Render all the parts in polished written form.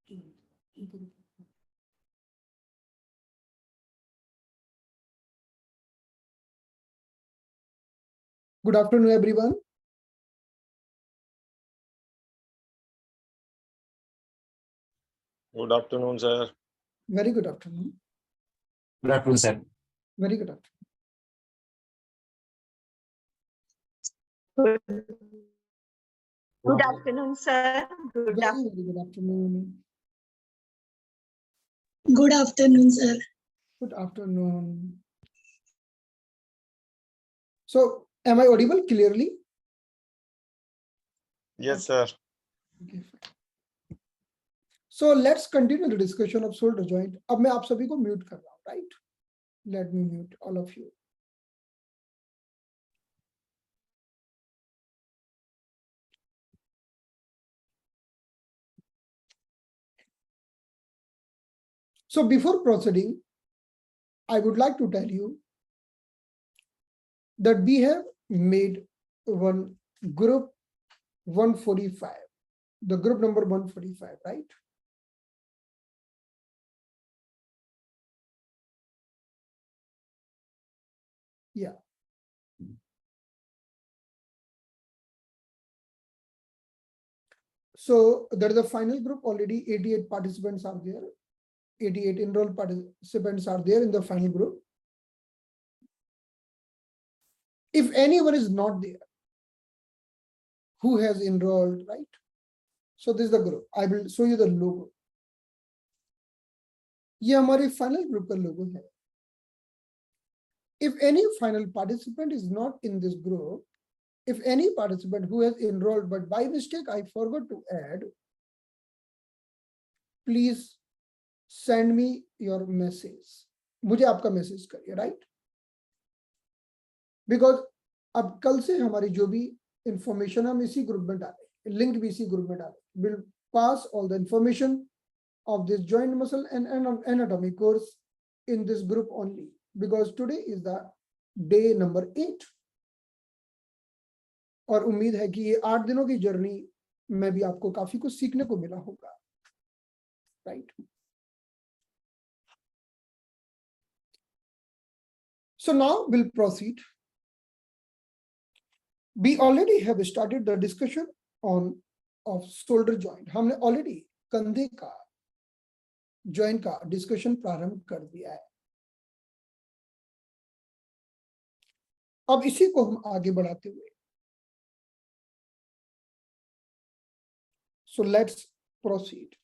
Good afternoon, everyone. Good afternoon, sir. Very good afternoon. Good afternoon, sir. Very good afternoon. Good afternoon, sir. Very good afternoon. Good afternoon, sir. Good afternoon. So, am I audible clearly? Yes, sir. Okay, fine. So, let's continue the discussion of shoulder joint. अब मैं आप सभी को mute कर रहा हूँ, right? Let me mute all of you. So before proceeding, I would like to tell you that we have made one group 145, the group number 145, right? Yeah. So there is a final group already, 88 participants are there. 88 enrolled participants are there in the final group. If anyone is not there, who has enrolled, right? So this is the group. I will show you the logo. ये हमारे final group का logo है. If any final participant is not in this group, if any participant who has enrolled but by mistake I forgot to add, please send me your message. मुझे आपका message करिए, right? Because अब कल से हमारी जो भी इंफॉर्मेशन हम इसी ग्रुप में डालें, लिंक भी इसी ग्रुप में डालें. We'll pass all the information of this joint muscle and anatomy course in this group only, because today is the day number 8. और उम्मीद है कि ये 8 दिनों की जर्नी में भी आपको काफी कुछ सीखने को मिला होगा, right? So now we'll proceed. We already have started the discussion on of shoulder joint. हमने already कंधे का joint का discussion प्रारंभ कर दिया है. अब इसी को हम आगे बढ़ाते हुए, so let's proceed.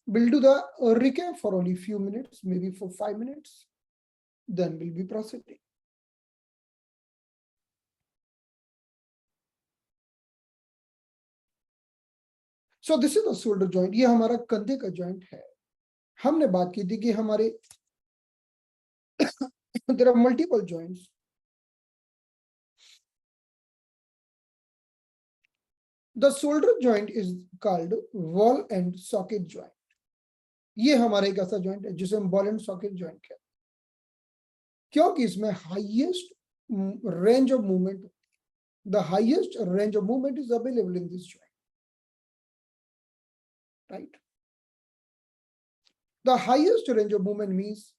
We'll do the recap for only few minutes, maybe for 5 minutes, then we'll be proceeding. So this is the shoulder joint. ये हमारा कंधे का joint है. हमने बात की थी कि हमारे there are multiple joints. The shoulder joint is called ball and socket joint. ये हमारा एक ऐसा joint है जिसे हम ball and socket joint कहते हैं, क्योंकि इसमें highest range of movement, the highest range of movement is available in this joint, right? The highest range of movement means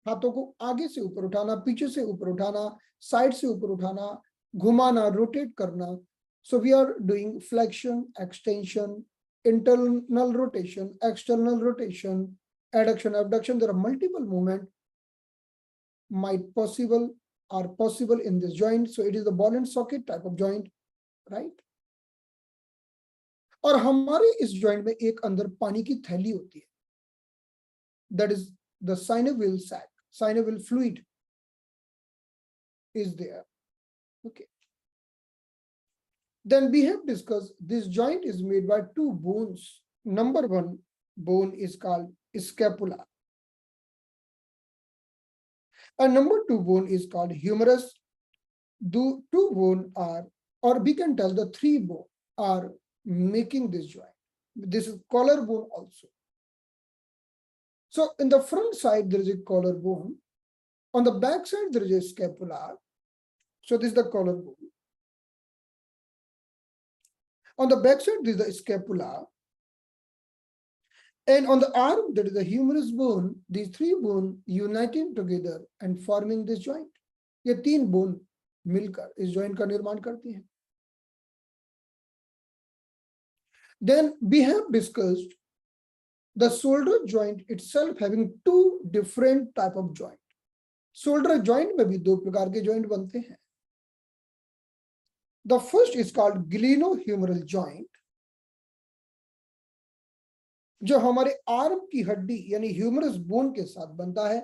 हाथों को आगे से ऊपर उठाना, पीछे से ऊपर उठाना, साइड से ऊपर उठाना, घुमाना, रोटेट करना. So we are doing flexion, extension, internal rotation, external rotation, adduction, abduction. There are multiple movements are possible in this joint. So it is the ball and socket type of joint, right? और हमारे इस joint में एक अंदर पानी की थैली होती है. That is the synovial sac, synovial fluid is there. Okay. Then we have discussed this joint is made by 2 bones. Number 1 bone is called scapula. And number 2 bone is called humerus. The 2 bone are, or we can tell the 3 bone are making this joint. This is collarbone also. So in the front side, there is a collarbone. On the back side, there is a scapula. So this is the collarbone. On the back side, this is the scapula. And on the arm, that is the humerus bone, these three bones uniting together and forming this joint. ये तीन bone मिलकर इस joint का निर्माण करती हैं. Then we have discussed the shoulder joint itself having two different type of joint. Shoulder joint में भी दो प्रकार के joint बनते हैं. The first is called glenohumeral joint, जो हमारे आर्म की हड्डी यानी ह्यूमरस बोन के साथ बनता है.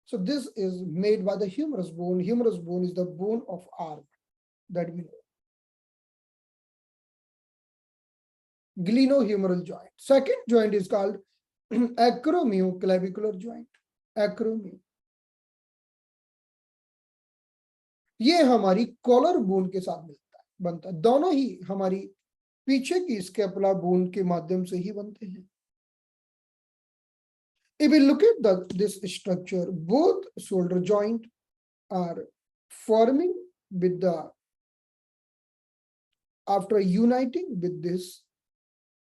So this is made by the humerus bone. Humerus bone is the bone of arm that we know. Glenohumeral joint. Second joint is called acromioclavicular joint. Acromio. ये हमारी कॉलर बोन के साथ बनता है. दोनों ही हमारी पीछे की स्कैपुला बोन के माध्यम से ही बनते हैं. If we look at this structure, both shoulder joint are forming with the after uniting with this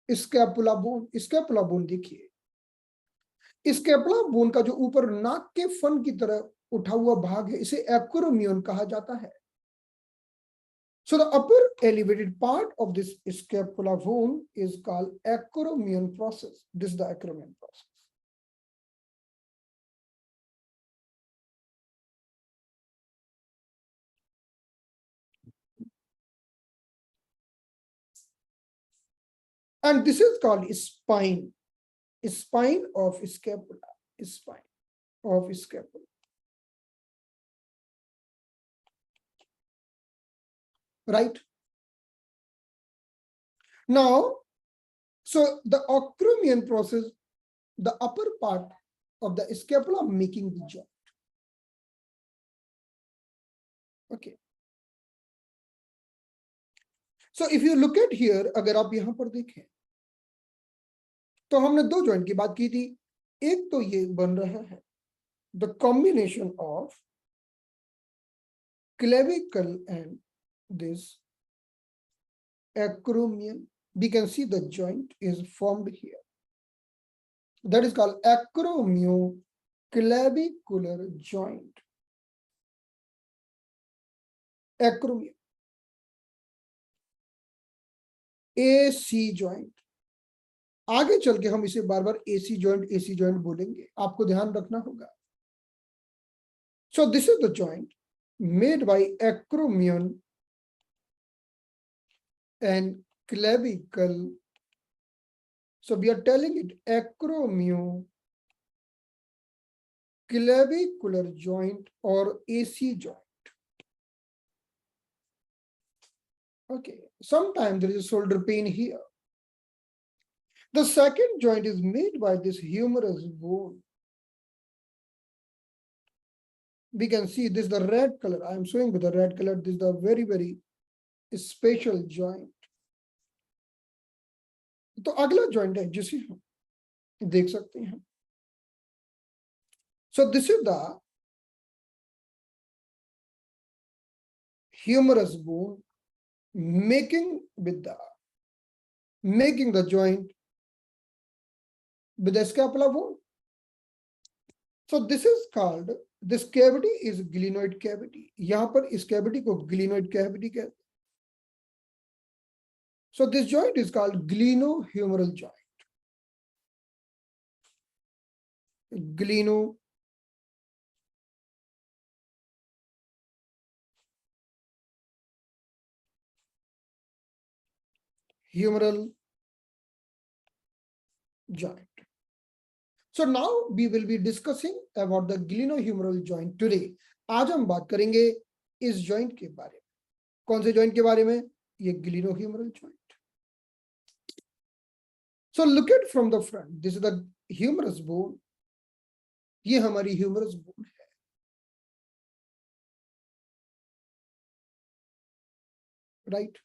scapula bone. Scapula bone देखिए, स्कैपुला बोन का जो ऊपर नाक के फन की तरह उठा हुआ भाग है, इसे एक्रोमियन कहा जाता है. So the upper elevated part of this scapula bone is called acromion process. This is the acromion process. And this is called spine. Spine of scapula. Spine of scapula. Right? Now, so the acromion process, the upper part of the scapula making the joint. Okay. So if you look at here, अगर आप यहाँ पर देखें, तो हमने दो joint की बात की थी. एक तो ये बन रहा है the combination of clavicle and this acromion. We can see the joint is formed here. That is called acromioclavicular joint. Acromion. AC joint. आगे चल के हम इसे बार बार AC joint बोलेंगे, आपको ध्यान रखना होगा. So this is the joint made by acromion and clavicle. So we are telling it acromioclavicular joint or AC joint. Okay, sometimes there is a shoulder pain here. The second joint is made by this humerus bone. We can see this is the red color. I am showing with the red color. This is the very, very special joint. तो अगला joint है जिसे हम देख सकते हैं. So this is the humerus bone making the joint with the scapula bone. So this is called, this cavity is glenoid cavity. यहाँ पर इस cavity को glenoid cavity कहते हैं. So this joint is called glenohumeral joint. Glenohumeral joint. So now we will be discussing about the glenohumeral joint today. आज हम बात करेंगे इस joint के बारे में. कौन से joint के बारे में? ये glenohumeral joint. So look at from the front. This is the humerus bone. ये हमारी humerus bone है. Right?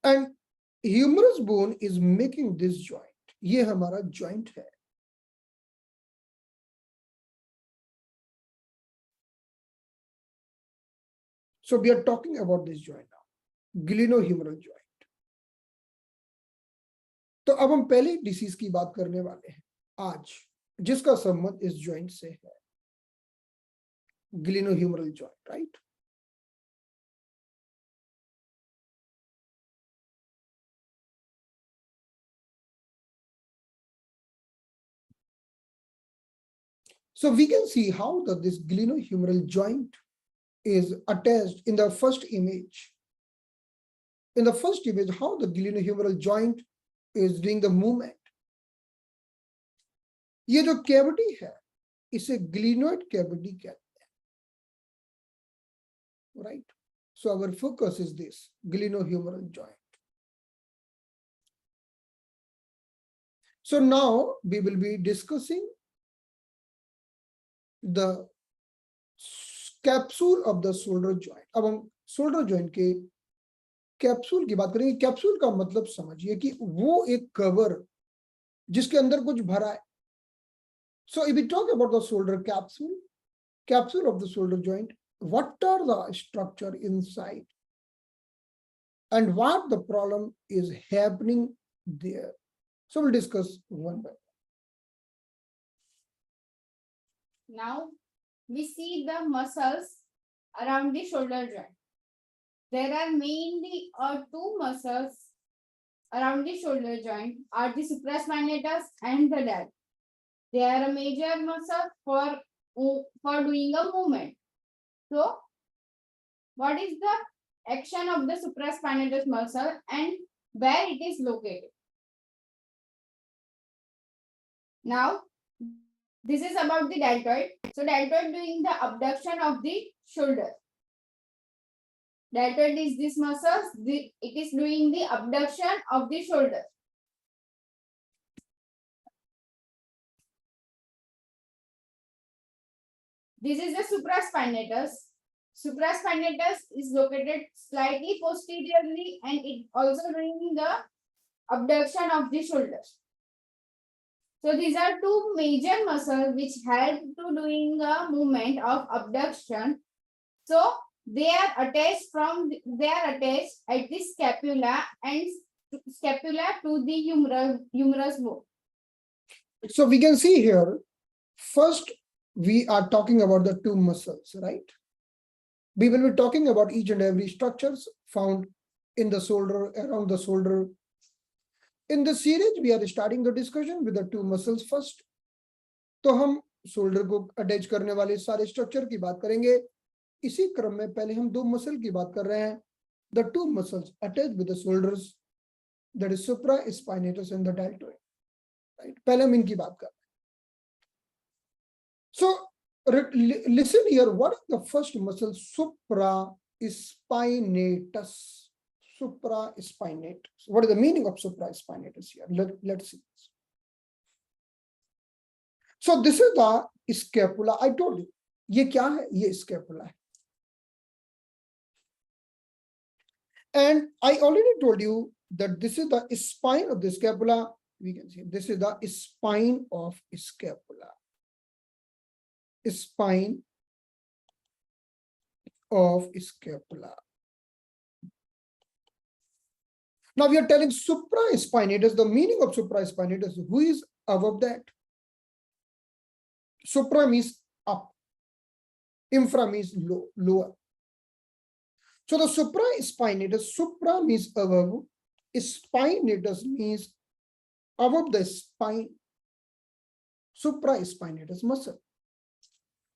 And humerus bone is making this joint. ये हमारा joint है. So we are talking about this joint now, glenohumeral joint. तो अब हम पहले डिसीज की बात करने वाले हैं आज, जिसका संबंध इस जॉइंट से है, glenohumeral joint, right? So we can see how this glenohumeral joint is attached in the first image. In the first image, how the glenohumeral joint is doing the movement. ये जो कैविटी है, इसे glenoid cavity कहते हैं, right? So our focus is this glenohumeral joint. So now we will be discussing the capsule of the shoulder joint. अब हम shoulder joint के capsule की बात करेंगे. कैप्सूल का मतलब समझिए कि वो एक कवर जिसके अंदर कुछ भरा है. So if we talk about the shoulder capsule of the shoulder joint, what are the structure inside and what the problem is happening there? So we'll discuss one by one. Now we see the muscles around the shoulder joint. There are mainly two muscles around the shoulder joint are the supraspinatus and the deltoid. They are a major muscle for doing a movement. So what is the action of the supraspinatus muscle and where it is located? Now this is about the deltoid. So deltoid doing the abduction of the shoulder. Deltoid is this muscle. It is doing the abduction of the shoulder. This is the supraspinatus. Supraspinatus is located slightly posteriorly and it also doing the abduction of the shoulders. So these are two major muscles which help to doing the movement of abduction. So they are attached at the scapula and scapula to the humerus bone. So we can see here, first we are talking about the two muscles, right? We will be talking about each and every structures found in the shoulder, around the shoulder. In this series, we are starting the discussion with the two muscles first. तो हम shoulder को attach करने वाले सारे structure की बात करेंगे. इसी क्रम में पहले हम दो muscle की बात कर रहे हैं. The two muscles attached with the shoulders, that is supraspinatus and the deltoid. Right? पहले हम इनकी बात कर रहे हैं. So listen here. What is the first muscle? Supraspinatus. Supraspinatus. What is the meaning of supraspinatus here? Let's see this. So this is the scapula. I told you. ये क्या है? ये scapula है. And I already told you that this is the spine of the scapula. We can see this is the spine of scapula. Spine of scapula. Now we are telling supraspinatus. The meaning of supraspinatus, who is above that? Supra means up. Infra means low, lower. So the supraspinatus, supra means above, spinatus means above the spine. Supraspinatus muscle.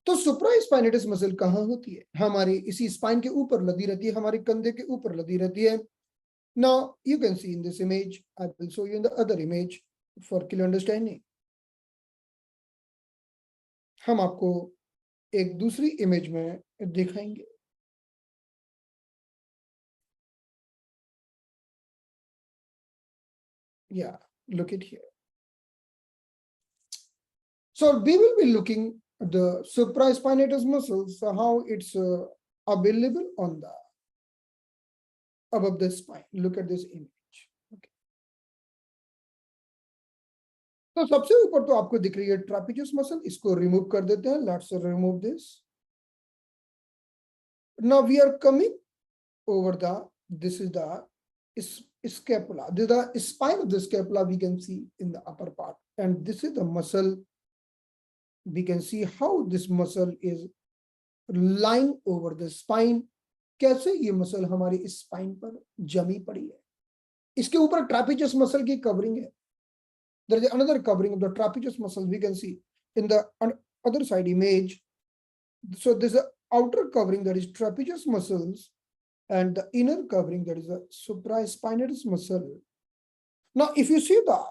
तो supraspinatus muscle कहाँ होती है? हमारे इसी spine के ऊपर लदी रहती है, हमारे कंधे के ऊपर लदी रहती है. Now you can see in this image. I will show you in the other image for clear understanding. हम आपको एक दूसरी इमेज में दिखाएंगे. Yeah, look at here. So we will be looking at the supraspinatus muscles, so how it's available on the above the spine. Look at this image. Okay. तो सबसे ऊपर तो आपको दिख रही है trapezius muscle. इसको remove कर देते हैं. Let's remove this. Now we are coming over this is the scapula. This is the spine of the scapula we can see in the upper part. And this is the muscle. We can see how this muscle is lying over the spine. कैसे ये muscle हमारी spine पर जमी पड़ी है. इसके ऊपर ट्रापेजियस muscle की कवरिंग है. There is another covering of the trapezius muscle we can see in the other side image. So there's an outer covering that is trapezius muscles and the inner covering that is a supraspinatus muscle. Now, if you see the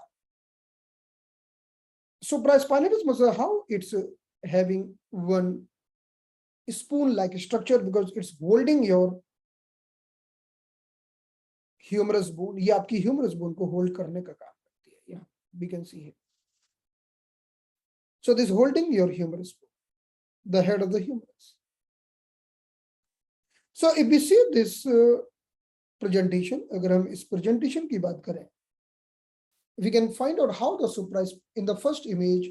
supraspinatus muscle, how it's having one spoon-like structure because it's holding your humerus bone. ये आपकी humerus bone को hold करने का काम करती है. Yeah, we can see here. So this holding your humerus bone, the head of the humerus. So if we see this presentation, अगर हम इस presentation की बात करें, we can find out how the supra in the first image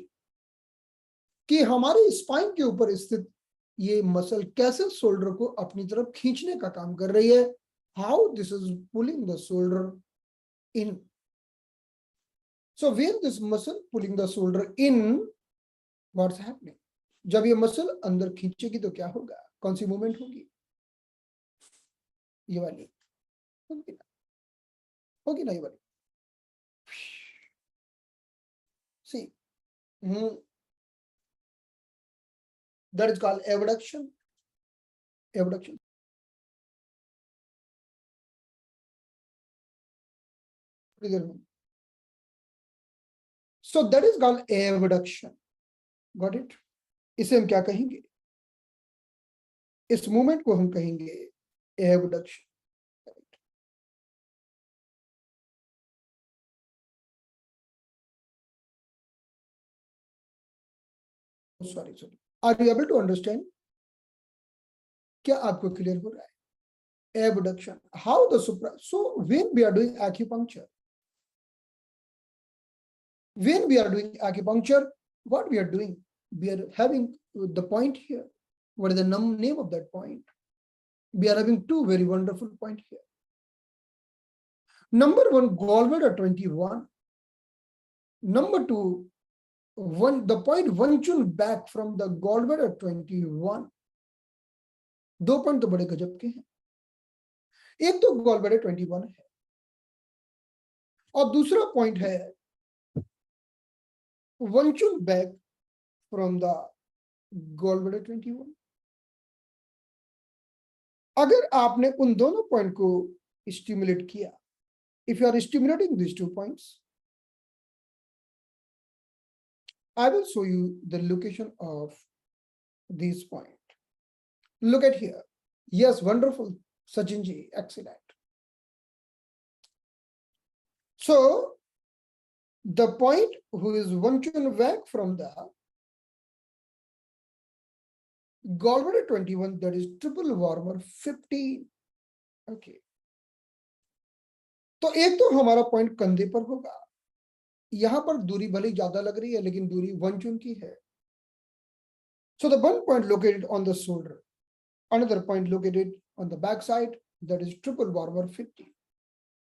कि हमारे spine के ऊपर स्थित ये मसल कैसे शोल्डर को अपनी तरफ खींचने का काम कर रही है. How this is pulling the shoulder in. So when this muscle pulling the shoulder in, what's happening? जब ये मसल अंदर खींचेगी तो क्या होगा? कौन सी मूवमेंट होगी? ये वाली होगी ना ये वाली. See, that is called abduction. Abduction. So that is called abduction. Got it? इसे हम क्या कहेंगे? इस मूवमेंट को हम कहेंगे abduction. Sorry. Are you able to understand? क्या आपको क्लियर हो रहा है? Abduction. How the supra. So when we are doing acupuncture, what we are doing? We are having the point here. What is the name of that point? We are having two very wonderful points here. Number one, gallbladder 21. Number two, the point one chun back from the gallbladder 21. दो point तो बड़े गजब के हैं. एक तो gallbladder 21 है और दूसरा पॉइंट है वन चुन बैक फ्रॉम द गॉलब्लैडर 21. अगर आपने उन दोनों पॉइंट को स्टिमुलेट किया, if you are stimulating this 2 points, I will show you the location of this point. Look at here. Yes, wonderful, Sachinji, excellent. So the point who is one tune back from the gallbladder 21, that is triple warmer 15. Okay. तो एक तो हमारा point कंधे पर होगा. यहां पर दूरी भले ज्यादा लग रही है लेकिन दूरी वन चुन की है. So the one point located on the shoulder, another point located on the back side, that is triple warmer 50,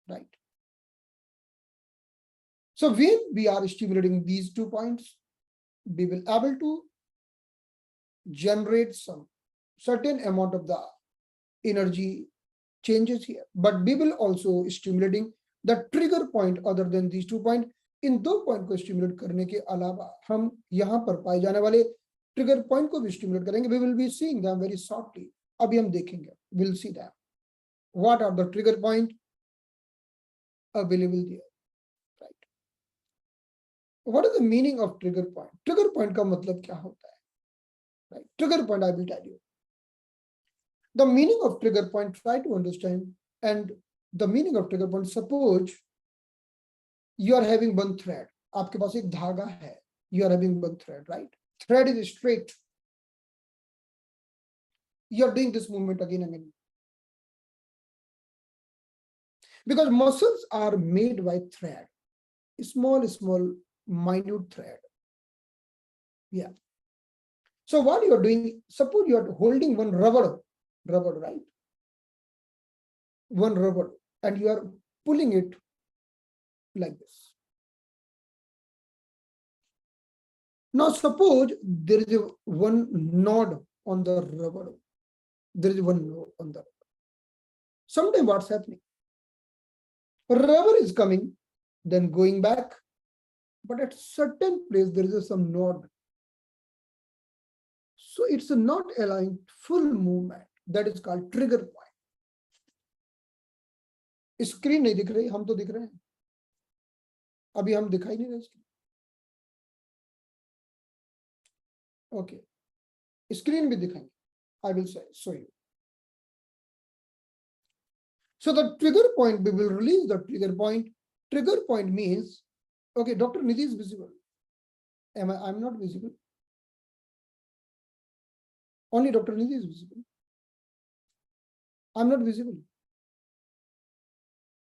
right? So when we are stimulating these 2 points, we will able to generate some certain amount of the energy changes here, but we will also stimulating the trigger point other than these 2 points. इन दो point को stimulate करने के अलावा हम यहां पर पाए जाने वाले ट्रिगर पॉइंट को भी स्टिमुलेट करेंगे. We will be seeing them very shortly. अभी हम देखेंगे, will see that what are the trigger point available there, right? What is the meaning of trigger point? Trigger point का मतलब क्या होता है, right? Trigger point I will tell you the meaning of trigger point. Try to understand and the meaning of trigger point. Suppose you are having one thread, आपके पास एक धागा है, you are having one thread, right? Thread is straight. You are doing this movement again and again because muscles are made by thread, small minute thread. Yeah. So what you are doing, suppose you are holding one rubber rubber, right? One rubber, and you are pulling it like this. Now suppose there is one node on the rubber. There is one node on the rubber. Sometimes what's happening? Rubber is coming, then going back, but at certain place there is some node. So it's not allowing full movement. That is called trigger point. Screen नहीं दिख रही, हम तो दिख रहे हैं, अभी हम दिखाई नहीं रहे स्क्रीन. ओके, स्क्रीन भी दिखाएंगे. I will show you. So the trigger point, we will release the trigger point. Trigger point means, okay, Dr. Nidhi is visible. I'm not visible. Only Dr. Nidhi is visible. I'm not visible.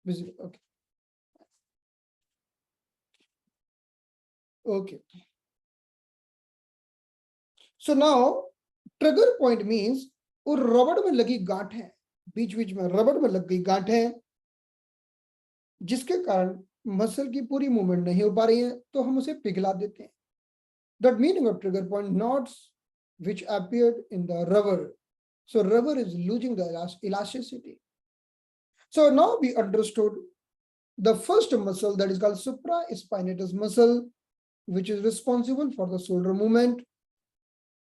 Visible, okay. Okay. So now, trigger point means, वो रबड़ में लगी गांठ है, बीच बीच में रबड़ में लग गई गांठ है, जिसके कारण मसल की पूरी मूवमेंट नहीं हो पा रही है, तो हम उसे पिघला देते हैं. That meaning of trigger point, knots which appeared in the rubber. So rubber is losing the elasticity. So now we understood the first muscle, that is called supraspinatus muscle, which is responsible for the shoulder movement.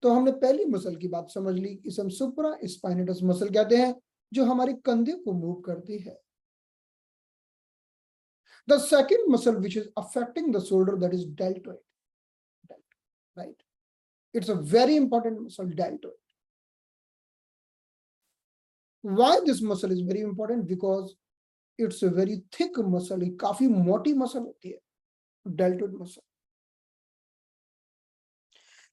तो हमने पहली muscle की बात समझ ली, इसे हम supraspinatus muscle कहते हैं, जो हमारे कंधे को मूव करती है. The second muscle which is affecting the shoulder, that is deltoid, right? It's a very important muscle, deltoid. Why this muscle is very important? Because it's a very thick muscle, काफी मोटी muscle होती है deltoid muscle.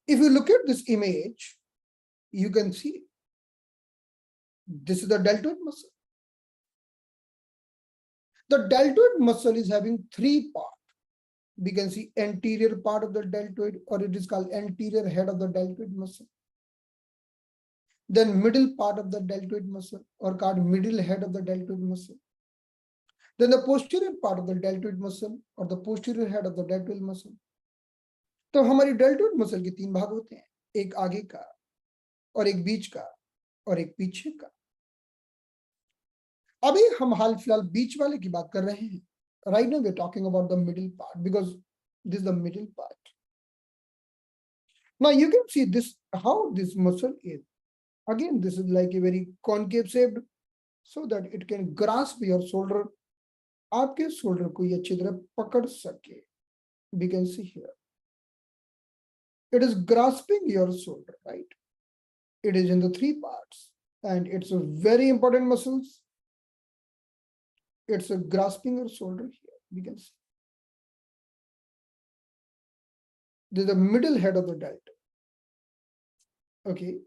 If you look at this image, you can see this is the deltoid muscle. The deltoid muscle is having three parts. We can see anterior part of the deltoid, or it is called anterior head of the deltoid muscle. Then middle part of the deltoid muscle, or called middle head of the deltoid muscle. Then the posterior part of the deltoid muscle, or the posterior head of the deltoid muscle. तो हमारी deltoid muscle के तीन भाग होते हैं, एक आगे का, और एक बीच का, और एक पीछे का. अभी हम हाल फिलहाल बीच वाले की बात कर रहे हैं. Right now we are talking about the middle part, because this is the middle part. Now you can see this, how this muscle is. Again, this is like a very concave shaped, so that it can grasp your shoulder. आपके shoulder को ये अच्छी तरह पकड़ सके. We can see here. It is grasping your shoulder, right? It is in the three parts, and it's a very important muscles. It's a grasping your shoulder here. We can see. This is the middle head of the deltoid. Okay.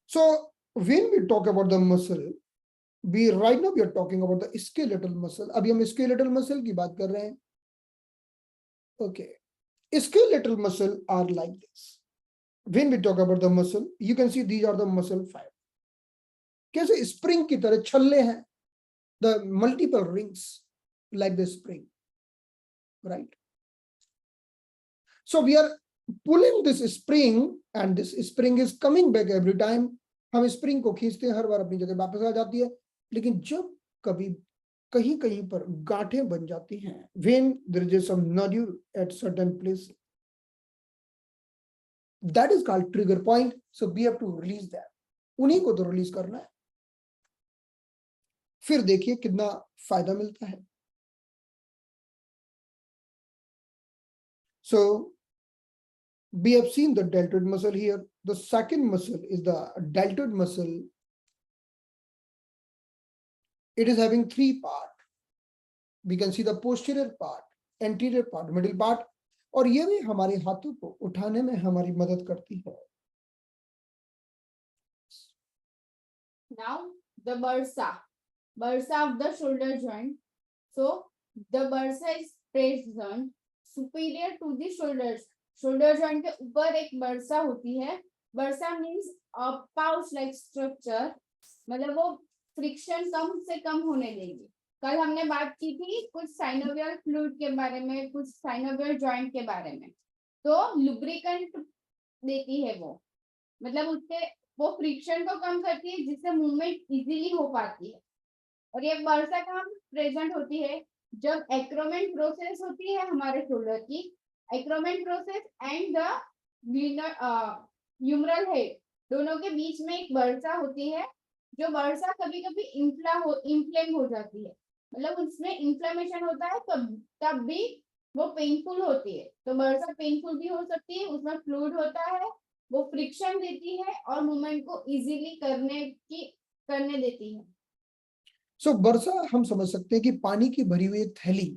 So when we talk about the muscle, right now we are talking about the skeletal muscle. अभी हम skeletal muscle की बात कर रहे हैं. Okay, skeletal muscle are like this. When we talk about the muscle, you can see these are the muscle fibers. कैसे spring की तरह छल्ले हैं, the multiple rings like the spring, right? So we are pulling this spring, and this spring is coming back every time. हम spring को खींचते हैं, हर बार अपनी जगह वापस आ जाती है. लेकिन जब कभी कहीं कहीं पर गांठें बन जाती हैं, when there is some nodule at certain place, that is called trigger point. So we have to release that. उन्हीं को तो रिलीज करना है. फिर देखिए कितना फायदा मिलता है. So we have seen the deltoid muscle here. The second muscle is the deltoid muscle. It is having three parts. We can see the posterior part, anterior part, middle part, और ये भी हमारे हाथों को उठाने में हमारी मदद करती है. Now the bursa of the shoulder joint. So the bursa is present superior to the shoulders. Shoulder joint के ऊपर एक bursa होती है, बर्सा मीन्स अ पाउच लाइक स्ट्रक्चर, मतलब वो फ्रिक्शन कम से कम होने देगी। कल हमने बात की थी कुछ साइनोवियल फ्लूइड के बारे में, कुछ साइनोवियल जॉइंट के बारे में। तो लुब्रिकेंट देती है वो, मतलब उससे वो फ्रिक्शन को कम करती है जिससे मूवमेंट इजीली हो पाती है। और ये बर्सा कहाँ प्रेजेंट होती है? जब एक्रोमेंट प्रोसेस होती है हमारे शोल्डर की, acromion process and the humeral head, दोनों के बीच में एक बर्सा होती है। जो बर्सा कभी कभी इन्फ्लेम हो जाती है, मतलब उसमें इन्फ्लेमेशन होता है, तब भी वो पेनफुल होती है। तो बर्सा पेनफुल भी हो सकती है, उसमें फ्लूइड होता है, वो फ्रिक्शन देती है और मूवमेंट को इजीली करने देती है। सो बरसा हम समझ सकते हैं कि पानी की भरी हुई एक थैली।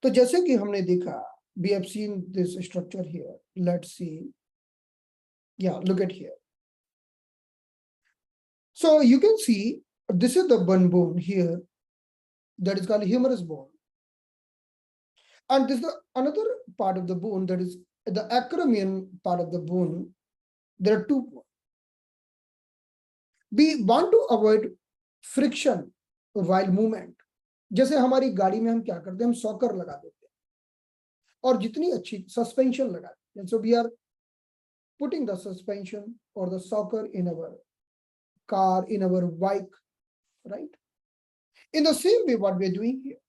तो जैसे कि हमने देखा, we have seen this structure here. Let's see. Yeah, look at here. So you can see this is the one bone here that is called humerus bone. And this is the another part of the bone that is the acromion part of the bone. There are two bones. We want to avoid friction while movement. जैसे हमारी गाड़ी में हम क्या करते हैं, हम soccer लगा देते हैं और जितनी अच्छी सस्पेंशन लगा देते हैं. So we are putting the suspension or the shocker in our car, in our bike, right? In the same way, what we are doing here,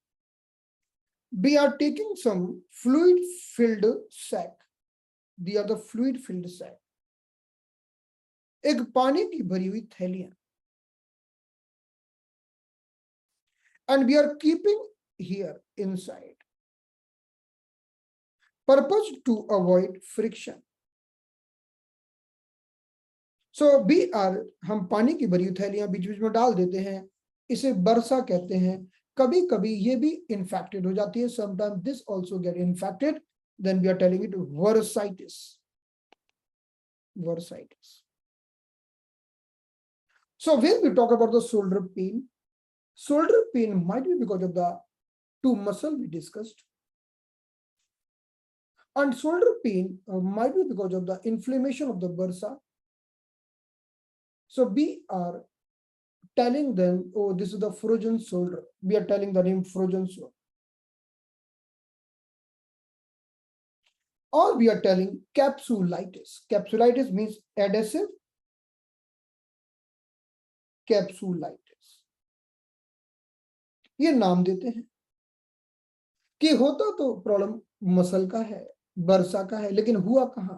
we are taking some fluid-filled sac. They are the fluid-filled sac. एक पानी की भरी हुई थैलियां. And we are keeping here inside. Purpose to avoid friction. So we are, हम पानी की भरी हुई थैलियां बीच बीच में डाल देते हैं, इसे बरसा कहते हैं. कभी कभी ये भी इन्फेक्टेड हो जाती है. Sometimes this also get infected. Then we are telling it bursitis. Bursitis. So when we talk about the shoulder pain might be because of the two muscle we discussed, and shoulder pain might be because of the inflammation of the bursa. So we are telling them, oh, this is the frozen shoulder. We are telling the name frozen shoulder. Or we are telling capsulitis. Capsulitis means adhesive capsulitis. ये नाम देते हैं कि होता तो problem muscle का है, bursa का है, लेकिन हुआ कहाँ?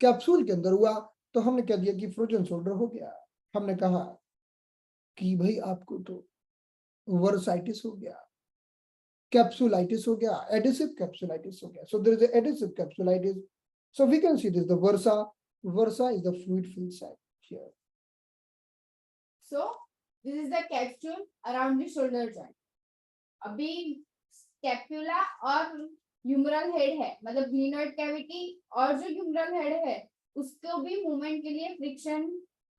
कैप्सूल के अंदर हुआ. तो हमने कह दिया कि फ्रोजन शोल्डर हो गया. हमने कहा कि भाई आपको तो वर्साइटिस हो गया, कैप्सुलाइटिस हो गया, एडिसिव कैप्सुलाइटिस हो गया. So there is adhesive capsulitis. So we can see this the bursa is the fluid filled site here. So this is the capsule around the shoulder joint. अभी स्कैपुला और humeral head है, मतलब glenoid cavity और जो humeral head है उसको भी movement के लिए फ्रिक्शन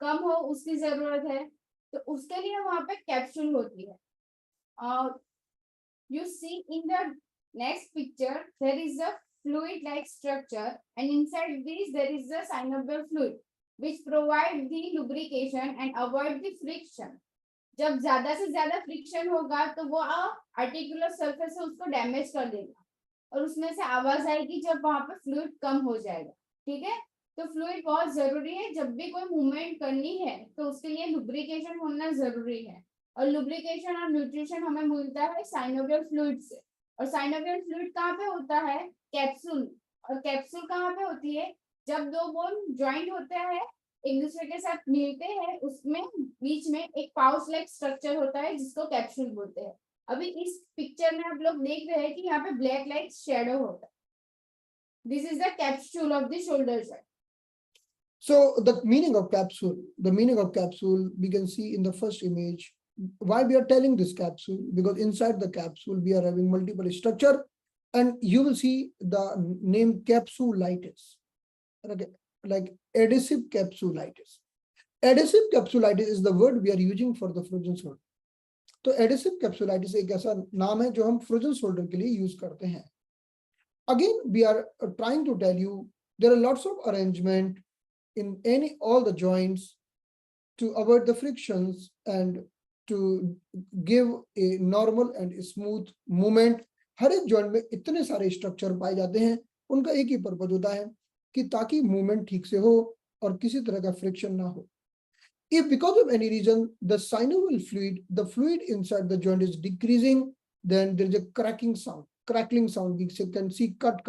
कम हो उसकी जरूरत है, तो उसके लिए वहां पे कैप्सूल होती है. और you see in the next picture there is a fluid like structure, and inside this there is the synovial fluid which provide the lubrication and avoid the friction. जब ज्यादा से ज्यादा फ्रिक्शन होगा तो वो आर्टिकुलर सरफेस है उसको damage कर देगा और उसमें से आवाज आएगी जब वहां पे फ्लूइड कम हो जाएगा. ठीक है, तो फ्लूइड बहुत जरूरी है. जब भी कोई मूवमेंट करनी है तो उसके लिए लुब्रिकेशन होना जरूरी है, और लुब्रिकेशन और न्यूट्रिशन हमें मिलता है साइनोवियल फ्लूइड से. और साइनोवियल फ्लूइड कहाँ पे होता है? कैप्सूल. और कैप्सूल कहाँ पे होती है? जब दो बोन ज्वाइंट होते हैं, एक दूसरे के साथ मिलते हैं, उसमें बीच में एक पाउच लाइक स्ट्रक्चर होता है जिसको कैप्सूल बोलते हैं. अभी इस पिक्चर में आप लोग देख रहे हैं कि यहाँ पे ब्लैक लाइक शेडो होता है. This is the capsule of the shoulder joint. So the meaning of capsule we can see in the first image. Why we are telling this capsule? Because inside the capsule we are having multiple structure, and you will see the name capsulitis. Okay, like adhesive capsulitis. Adhesive capsulitis is the word we are using for the frozen shoulder. तो adhesive capsulitis एक ऐसा नाम है जो हम frozen shoulder के लिए use करते हैं. Again, we are trying to tell you there are lots of arrangement in all the joints to avoid the frictions and to give a normal and smooth movement. हर एक joint में इतने सारे structure पाए जाते हैं, उनका एक ही पर्पज होता है कि ताकि मूवमेंट ठीक से हो और किसी तरह का फ्रिक्शन ना हो. If because of any reason the synovial fluid, the fluid inside the joint is decreasing, then there is a cracking sound, crackling sound. We can see cut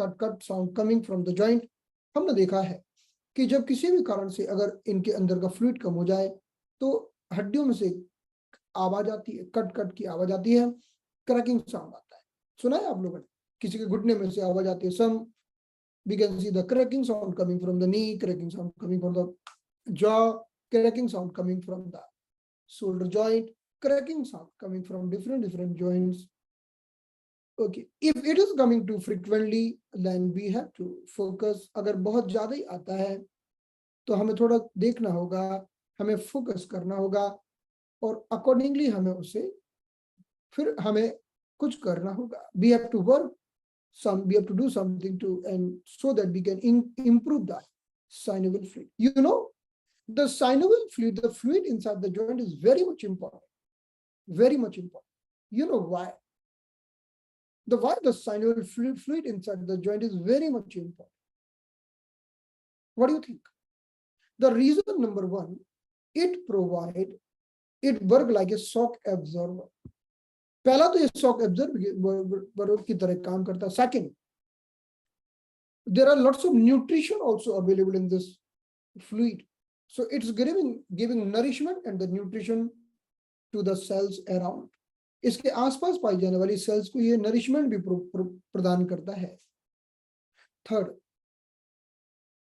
sound coming from the joint. हमने देखा है कि जब किसी भी कारण से अगर इनके अंदर का फ्लूइड कम हो जाए तो हड्डियों में से आवाज आती है, कट की आवाज आती है, क्रैकिंग साउंड आता है. सुना है आप लोगों ने? किसी के घुटने में से आवाज आती है. Some we can see the cracking sound coming from the knee, cracking sound coming from the jaw, cracking sound coming from the shoulder joint, cracking sound coming from different joints. Okay, if it is coming too frequently, then we have to focus. अगर बहुत ज्यादा ही आता है तो हमें थोड़ा देखना होगा, हमें फोकस करना होगा और अकॉर्डिंगली हमें उसे फिर हमें कुछ करना होगा. We have to work we have to do something to and so that we can improve the synovial fluid. You know, the synovial fluid, the fluid inside the joint is very much important. Very much important. You know why? Why the synovial fluid inside the joint is very much important. What do you think? The reason number one, it work like a shock absorber. पहला तो ये shock absorber की तरह काम करता है. Second, there are lots of nutrition also available in this fluid. So it's giving nourishment and the nutrition to the cells around. इसके आसपास पाई जाने वाली सेल्स को ये नरिशमेंट भी प्रदान करता है. Third,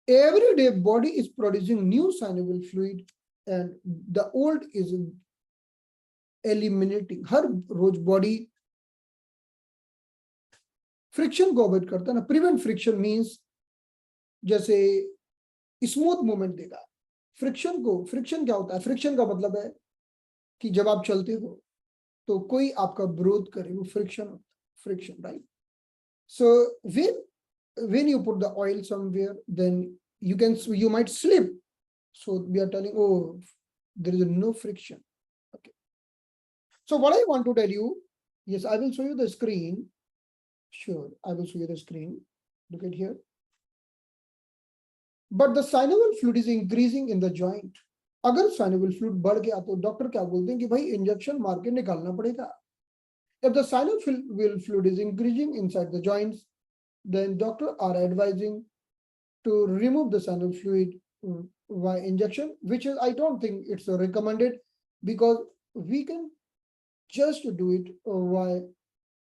every day body is producing new synovial fluid and the old is eliminating. हर रोज बॉडी फ्रिक्शन को अवॉइड करता है ना. प्रिवेंट फ्रिक्शन मींस जैसे स्मूथ मूवमेंट देगा. फ्रिक्शन क्या होता है? फ्रिक्शन का मतलब है कि जब आप चलते हो तो कोई आपका विरोध करे, वो friction, right? So when you put the oil somewhere, then you might slip. So we are telling, oh, there is no friction. Okay. So what I want to tell you, yes, I will show you the screen. Sure, I will show you the screen. Look at here. But the synovial fluid is increasing in the joint. अगर synovial fluid बढ़ गया तो doctor क्या बोलते हैं कि भाई injection मार के निकालना पड़ेगा. If the synovial fluid is increasing inside the joints, then doctors are advising to remove the synovial fluid by injection, which is, I don't think it's recommended, because we can just do it by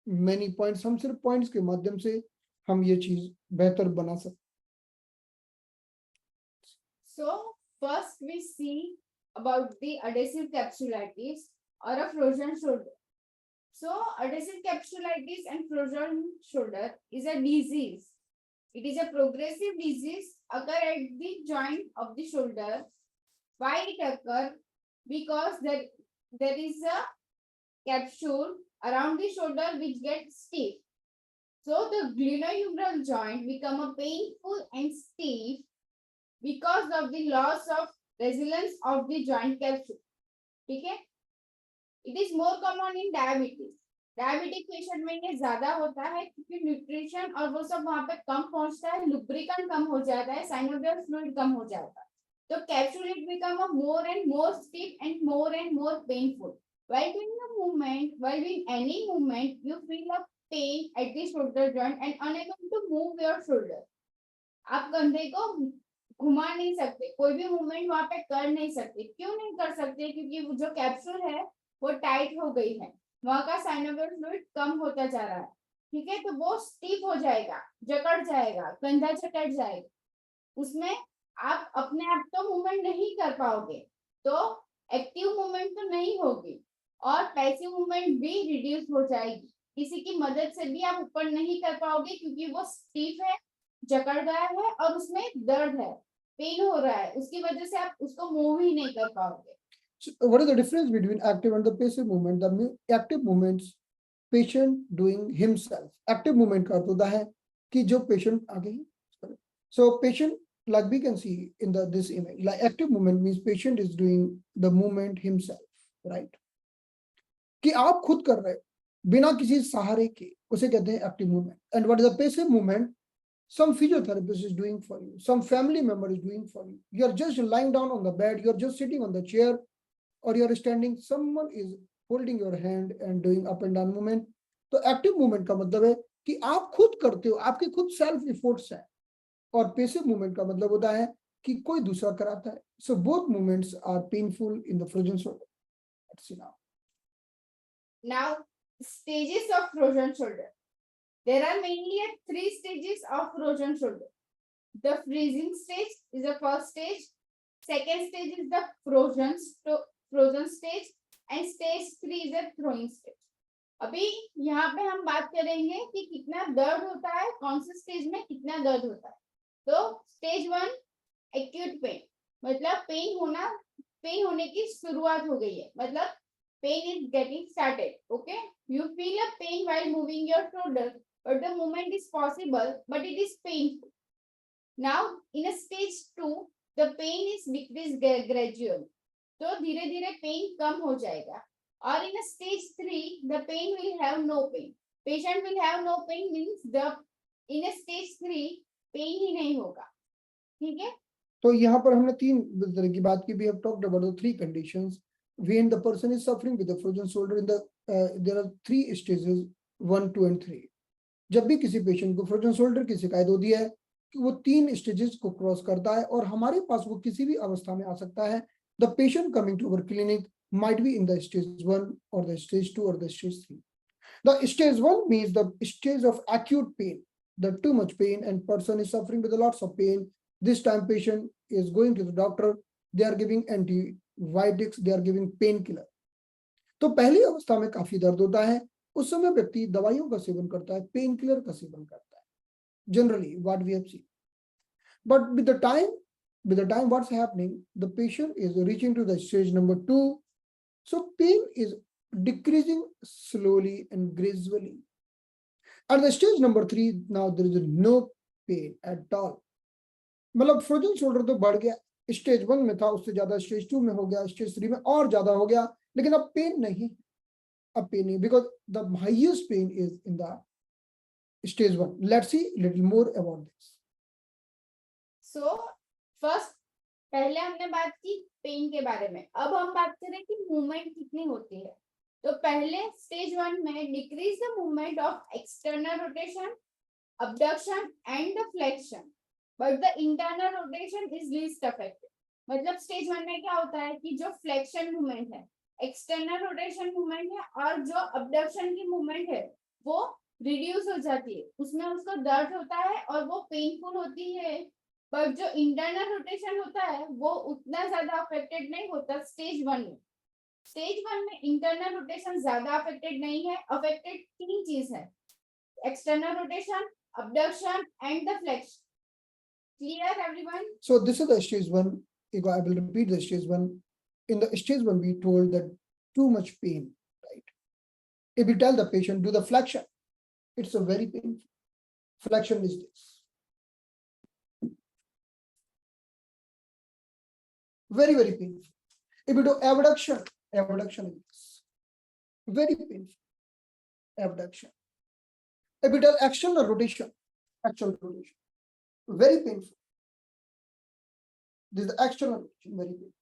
many points. हम सिर्फ points के माध्यम से हम ये चीज बेहतर बना सकते. So first we see about the adhesive capsulitis or a frozen shoulder. So adhesive capsulitis and frozen shoulder is a disease. It is a progressive disease occur at the joint of the shoulder. Why it occur? Because there is a capsule around the shoulder which gets stiff. So the glenohumeral joint become a painful and stiff because of the loss of resilience of the joint capsule. Okay? It is more common in diabetes. Diabetic patient में ये ज्यादा होता है क्योंकि nutrition और वो सब वहां पे कम पहुंचता है, लुब्रिकेंट कम हो जाता है, साइनोवियल फ्लूइड कम हो जाता है. तो capsule become a more and more stiff and more painful. While doing any movement, you feel a pain at the shoulder joint and unable to move your shoulder. आप कंधे को घुमा नहीं सकते, कोई भी मूवमेंट वहां पे कर नहीं सकते. क्यों नहीं कर सकते? क्योंकि वो जो कैप्सूल है वो टाइट हो गई है, वहां का साइनोवियल फ्लूइड कम होता जा रहा है. ठीक है, तो वो स्टिफ हो जाएगा, जकड़ जाएगा, कंधा जकड़ जाएगा. उसमें आप अपने आप तो मूवमेंट नहीं कर पाओगे, तो एक्टिव मूवमेंट तो नहीं होगी और पैसिव मूवमेंट भी रिड्यूस हो जाएगी. किसी की मदद से भी आप ऊपर नहीं कर पाओगे क्योंकि वो स्टिफ है, जकड़ गया है और उसमें दर्द है, पेन हो रहा है, उसकी वजह से आप उसको मूव ही नहीं कर पाओगे. So what is the difference between active and the passive movement? The active movements, patient doing himself. Active movement का अर्थ होता है कि जो patient आगे, so patient like we can see in this image, like active movement means patient is doing the movement himself, right? कि आप खुद कर रहे हो बिना किसी सहारे के, उसे कहते हैं active movement. And what is the passive movement? Some physiotherapist is doing for you, some family member is doing for you. You are just lying down on the bed, you are just sitting on the chair, or you are standing, someone is holding your hand and doing up and down movement. तो active movement का मतलब है कि आप खुद करते हो, आपके खुद सेल्फ एफर्ट्स है. और पैसिव मूवमेंट का मतलब होता है कि कोई दूसरा कराता है. So both movements are painful in the frozen shoulder. Let's see now. Now, stages of frozen shoulder. There are mainly 3 stages of frozen shoulder. The freezing stage is the first stage. Second stage is the frozen stage, and stage 3 is the thawing stage. अभी यहाँ पे हम बात करेंगे कि कितना दर्द होता है, कौन से स्टेज में कितना दर्द होता है. तो स्टेज 1 एक्यूट पेन, मतलब पेन होने की शुरुआत हो गई है, मतलब pain is getting started. Okay, you feel a pain while moving your shoulder, but the movement is possible, but it is painful. Now in a stage 2 the pain is decreased gradually, तो धीरे धीरे pen कम हो जाएगा. और in a stage 3 the pain will have no pain. Patient will have no pain means the in a stage 3 pen ही नहीं होगा. ठीक है, तो यहाँ पर हमने 3 तरह की बात की. We have talked about the 3 conditions when the person is suffering with the frozen shoulder. In the there are 3 stages, 1, 2 and 3. जब भी किसी पेशेंट को फ्रोजन शोल्डर की शिकायत होती है कि वो 3 स्टेजेस को क्रॉस करता है और हमारे पास वो किसी भी अवस्था में आ सकता है. The patient coming to our clinic might be in the stage 1 or the stage 2 or the stage 3. The stage 1 means the stage of acute pain, the too much pain, and person is suffering with lots of pain. This time patient is going to the doctor, they are giving antibiotics, they are giving painkiller. तो पहली अवस्था में काफी दर्द होता है, उस समय व्यक्ति दवाइयों का सेवन करता है, पेन किलर का सेवन करता है, generally what we have seen. But with the time what's happening, the patient is reaching to the stage number 2. So pain is decreasing slowly and gradually. At the stage number 3, now there is no pain at all. मतलब frozen shoulder तो बढ़ गया, stage 1 में था, उससे ज्यादा stage 2 में हो गया, स्टेज 3 में और ज्यादा हो गया, लेकिन अब पेन नहीं. अब पेन नहीं, because the highest pain is in the stage 1. Let's see little more about this. So first पहले हमने बात की पेन के बारे में, अब हम बात करें कि मूवमेंट कितनी होती है. तो पहले स्टेज 1 में decrease the movement of external rotation, abduction and the flexion, but the internal rotation is least affected. मतलब स्टेज 1 में क्या होता है कि जो फ्लेक्शन मूवमेंट है, एक्सटर्नल रोटेशन मूवमेंट है और जो अबडक्शन की मूवमेंट है वो रिड्यूस हो जाती है, उसमें उसको दर्द होता है और वो पेनफुल होती है. बट जो इंटरनल रोटेशन होता है वो उतना ज्यादा अफेक्टेड नहीं होता स्टेज 1 में. स्टेज 1 में इंटरनल रोटेशन ज्यादा अफेक्टेड नहीं है. अफेक्टेड 3 चीज है, external rotation, abduction and the flexion. Clear everyone? So this is the stage 1. I will repeat the stage 1. In the stage 1 we told that too much pain, right? If we tell the patient do the flexion, it's a very painful. Flexion is this. Very, very painful. If you do abduction is this. Very painful. Abduction. If you do external rotation, very painful. This is the external rotation, very painful.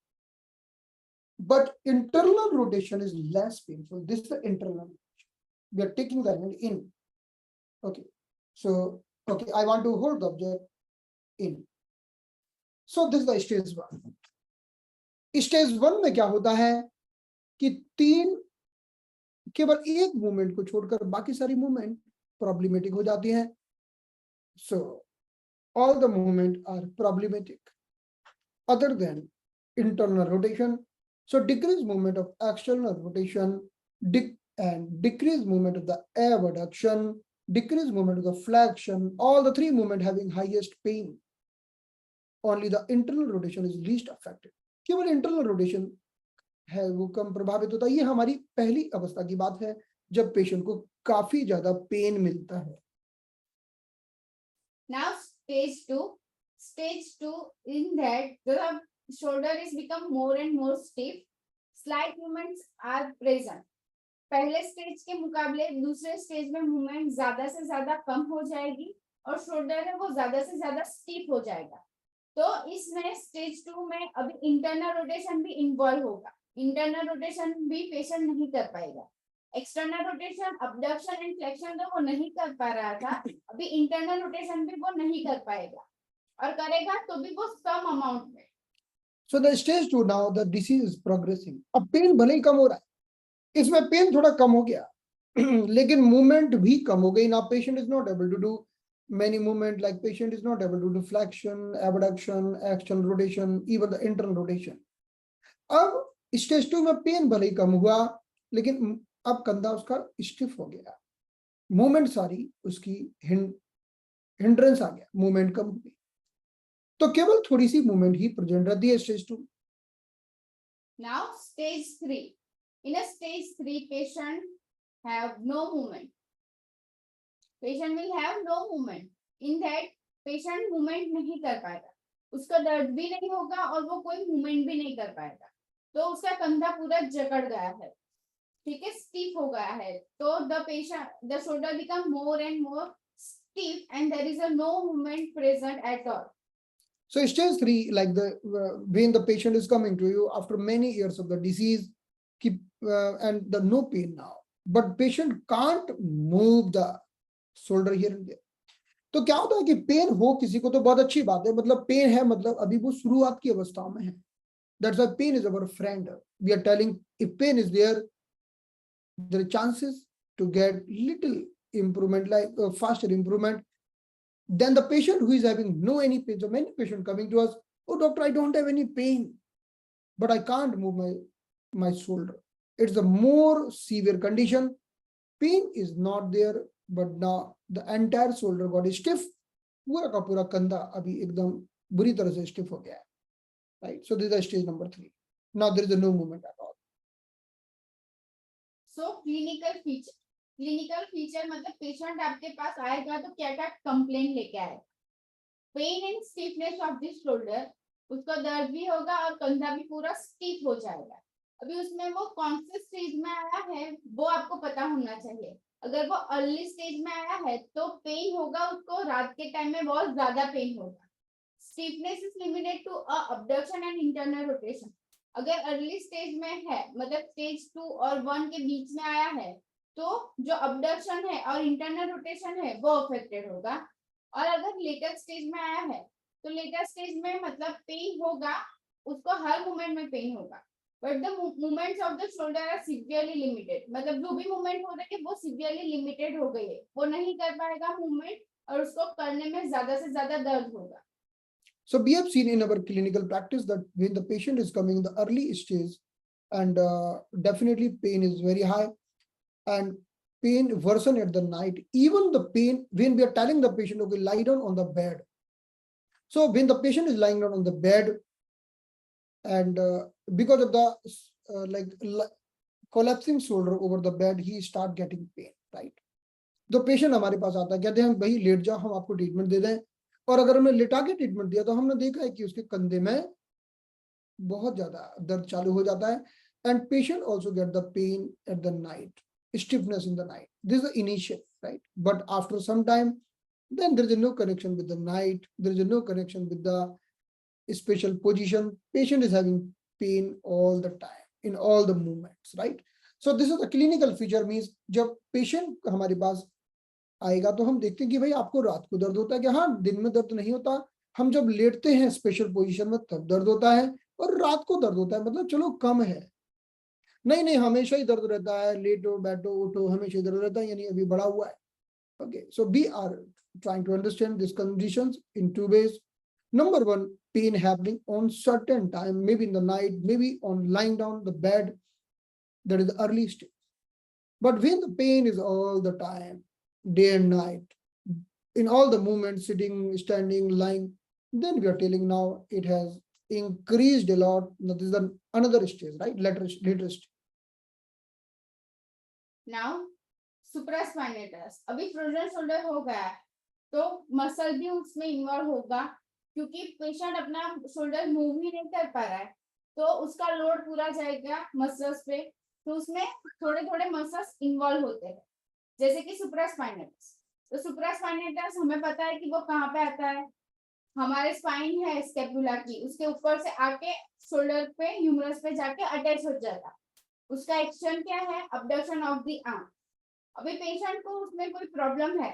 But internal rotation is less painful. This is the internal rotation. We are taking the hand in. Okay. So, okay, I want to hold the object in. So this is the stage 1. Stage 1 में क्या होता है कि केवल एक movement को छोड़कर बाकी सारी मूवमेंट प्रॉब्लमेटिक हो जाती हैं. So all the movement are problematic other than internal rotation. So decrease movement of external rotation and decrease movement of the abduction, decrease movement of the flexion, all the 3 movement having highest pain. Only the internal rotation is least affected. केवल internal rotation है वो कम प्रभावित होता है. ये हमारी पहली अवस्था की बात है जब पेशेंट को काफी ज्यादा पेन मिलता है. Now stage 2. stage 2, in that the shoulder is become more and more stiff, slight movements are present. पहले स्टेज के मुकाबले दूसरे स्टेज में मूवमेंट ज्यादा से ज्यादा कम हो जाएगी और शोल्डर है वो ज्यादा से ज्यादा स्टीप हो जाएगा। तो इसमें स्टेज 2 में अभी इंटरनल रोटेशन भी इन्वॉल्व होगा। इंटरनल रोटेशन भी पेशेंट नहीं कर पाएगा। External rotation, abduction and flexion तो वो नहीं कर पा रहा था, अभी इंटरनल रोटेशन भी वो नहीं कर पाएगा और करेगा तो भी वो कम अमाउंट में। So the stage 2 now the disease is progressing. अब पेन भले ही कम हो रहा है, इसमें पेन थोड़ा कम हो गया लेकिन मूवमेंट भी कम हो गई। Now patient is not able to do many movement, like patient is not able to do flexion, abduction, external rotation, even the internal rotation. अब स्टेज 2 में पेन भले ही कम हुआ लेकिन अब कंधा उसका स्टिफ हो गया, मूवमेंट सारी उसकी हिंड्रेंस आ गया, मूवमेंट कम हो गई, तो केवल थोड़ी सी मूवमेंट ही प्रेजेंट रहती है stage 2। Now stage 3. In a stage 3 patient have no movement. Patient will have no movement. In that patient movement नहीं कर पाएगा, उसका दर्द भी नहीं होगा और वो कोई मूवमेंट भी नहीं कर पाएगा, तो उसका कंधा पूरा जकड़ गया है, ठीक है, स्टीफ हो गया है। तो the shoulder become more and more stiff and there is a no movement present at all. So stage 3, like when the patient is coming to you after many years of the disease, and the no pain now, but patient can't move the shoulder here and there. तो क्या होता है कि pen हो किसी को तो बहुत अच्छी बात है, मतलब पेन है, मतलब अभी वो शुरुआत की अवस्था में है। That's why pain is our friend. We are telling if pain is there are chances to get little improvement, like faster improvement. Then the patient who is having no any pain, so many patients coming to us, oh doctor, I don't have any pain, but I can't move my shoulder. It's a more severe condition. Pain is not there, but now the entire shoulder got stiff. पूरा का पूरा कंधा अभी एकदम बुरी तरह से stiff हो गया है, right? So this is stage number 3. Now there is a no movement at all. So clinical feature मतलब पेशेंट आपके पास आएगा तो क्या क्या कंप्लेन लेके आए। Pain and stiffness of this shoulder, उसको दर्द भी होगा और कंधा भी पूरा स्टिफ हो जाएगा। अभी उसमें वो कौन से स्टेज में आया है वो आपको पता होना चाहिए। अगर वो अर्ली स्टेज में आया है तो पेन होगा, उसको रात के टाइम में बहुत ज्यादा पेन होगा। Stiffness is limited to abduction and internal rotation. अगर अर्ली स्टेज में है, मतलब स्टेज 2 और 1 के बीच में आया है, तो जो अबडक्शन है और इंटरनल रोटेशन है वो अफेक्टेड होगा। और अगर लेटर स्टेज में आया है तो लेटर स्टेज में मतलब पेन होगा, उसको हर मूवमेंट में पेन होगा, but the movements of the shoulder are severely limited. मतलब जो भी मूवमेंट हो रही है वो सिवियरली लिमिटेड हो गई है, वो नहीं कर पाएगा मूवमेंट और उसको करने में ज्यादा से ज्यादा दर्द होगा। So we have seen in our clinical practice that when the patient is coming in the early stage, and definitely pain is very high, and pain worsen at the night. Even the pain when we are telling the patient, okay, lie down on the bed. So when the patient is lying down on the bed, and because of the collapsing shoulder over the bed, he start getting pain, right? तो patient हमारे पास आता है, कहते हैं भाई late जाओ, हम आपको ट्रीटमेंट दे दें। और अगर हमने लिटा के ट्रीटमेंट दिया तो हमने देखा है कि उसके कंधे में बहुत ज्यादा दर्द चालू हो जाता है, and patient also get the pen at the night, stiffness in the night. This is the initial, right? But after some time, then there is no connection with the night, there is no connection with the special position. Patient is having pain all the time in all the movements, right? So this is the clinical feature, means जब patient हमारे पास आएगा तो हम देखते हैं कि भाई आपको रात को दर्द होता है, कि हाँ दिन में दर्द नहीं होता, हम जब लेटते हैं स्पेशल पोजीशन में तब दर्द होता है, और रात को दर्द होता है, मतलब चलो कम है, नहीं हमेशा ही दर्द रहता है, लेटो बैठो उठो हमेशा दर्द रहता है, यानी अभी बड़ा हुआ है। Okay, so we are trying to understand these conditions in 2 ways. Number 1, pain happening on certain time, maybe in the night, maybe on lying down the bed, that is the early stage. But when the pain is all the time, day and night, in all the movements, sitting, standing, lying, then we are telling now it has increased a lot. Now this is another stage, right? Later stage. Now supraspinatus, अभी frozen shoulder हो गया तो muscle भी उसमें involve होगा, क्योंकि patient अपना shoulder move ही नहीं कर पा रहा है, तो उसका लोड पूरा जाएगा मसल्स पे, तो उसमें थोड़े थोड़े मसल्स इन्वॉल्व होते हैं, जैसे कि सुप्रास्पाइनेटस। तो सुप्रास्पाइनेटस हमें पता है कि वो कहाँ पे आता है, हमारे स्पाइन है स्केपुला की, उसके ऊपर से आके शोल्डर पे ह्यूमरस पे जाके अटैच हो जाता है। उसका एक्शन क्या है, अबडक्शन ऑफ द आर्म। अभी पेशेंट को उसमें कोई प्रॉब्लम है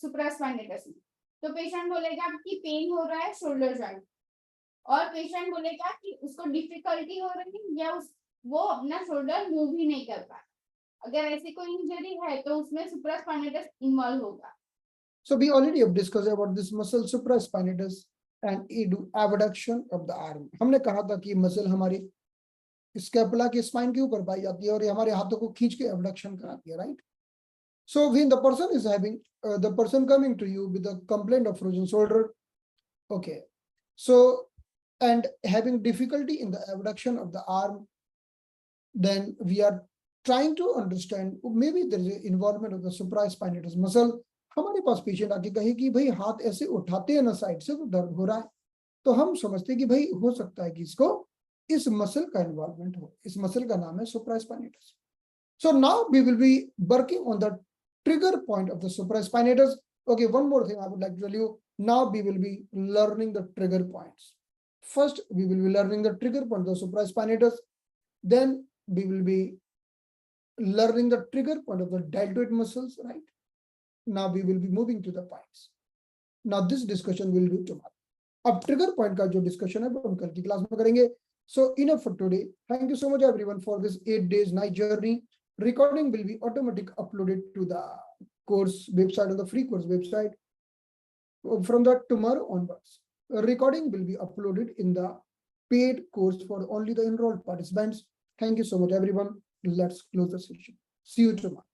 सुप्रास्पाइनेटस में, तो पेशेंट बोलेगा कि पेन हो रहा है शोल्डर जॉइंट, और पेशेंट बोलेगा कि उसको डिफिकल्टी हो रही है या वो अपना शोल्डर मूव ही नहीं कर पा रहा। अगर ऐसी कोई इंजरी है तो उसमें सुप्रास्पाइनेटस इन्वॉल्व होगा। So we already have discussed about this muscle supraspinatus and abduction of the arm. हमने कहा था कि मसल हमारी स्कैपुला के स्पाइन के ऊपर पाई जाती है और ये हमारे हाथों को खींच के abduction कराती है, right? So when the person is having the person coming to you with a complaint of frozen shoulder, okay, so and having difficulty in the abduction of the arm, then we are trying to understand maybe there is an involvement of the supraspinatus muscle. हमारे पास patient आके कहे कि भाई हाथ ऐसे उठाते हैं ना साइड से तो दर्द हो रहा है, तो हम समझते हैं कि भाई हो सकता है कि इसको इस मसल का इन्वॉल्वमेंट हो। इस मसल का नाम है supraspinatus. So now we will be working on the trigger point of the supraspinatus. Okay, one more thing I would like to tell you. Now we will be learning the trigger points. First, we will be learning the trigger point of the supraspinatus. Then we will be learning the trigger point of the deltoid muscles, right? Now we will be moving to the points. Now this discussion will do tomorrow. अब trigger point का जो discussion है वो हम कल की class में करेंगे. So enough for today. Thank you so much everyone for this 8 days night journey. Recording will be automatic uploaded to the course website or the free course website. From that tomorrow onwards, a recording will be uploaded in the paid course for only the enrolled participants. Thank you so much everyone. Let's close the session. See you tomorrow.